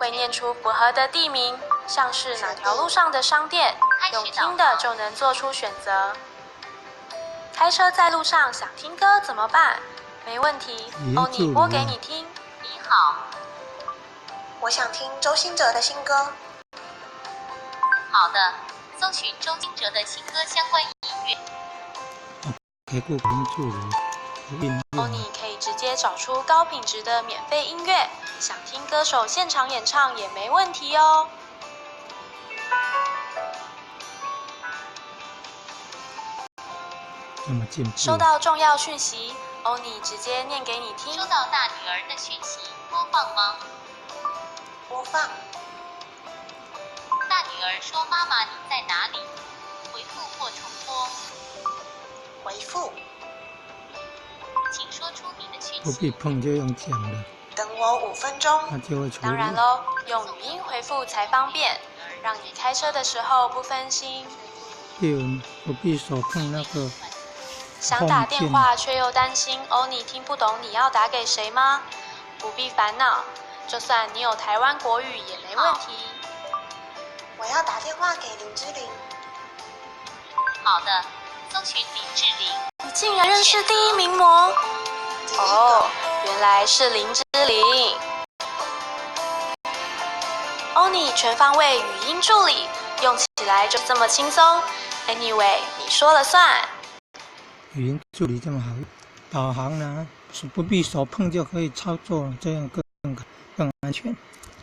会念出符合的地名，像是哪条路上的商店，用听的就能做出选择。开车在路上想听歌怎么办？没问题，欧尼播给你听。你好，我想听周兴哲的新歌。好的，搜寻周兴哲的新歌相关音乐。欧尼可以直接找出高品质的免费音乐，想听歌手现场演唱也没问题哦。收到重要讯息，欧尼直接念给你听。收到大女儿的讯息，播放吗？播放。大女儿说：“妈妈，你在哪里？”回复或重播。回复。请说出你的讯息。不必碰就用讲的。等我5分钟。它就会处理。当然喽，用语音回复才方便，让你开车的时候不分心。不必手碰那个。想打电话却又担心欧尼听不懂你要打给谁吗？不必烦恼，就算你有台湾国语也没问题。我要打电话给林志玲。好的，搜寻林志玲。你竟然认识第一名模？哦，原来是林志玲。欧尼全方位语音助理，用起来就这么轻松。Anyway， 你说了算。语音助理这么好，导航呢是不必手碰就可以操作，这样更安全。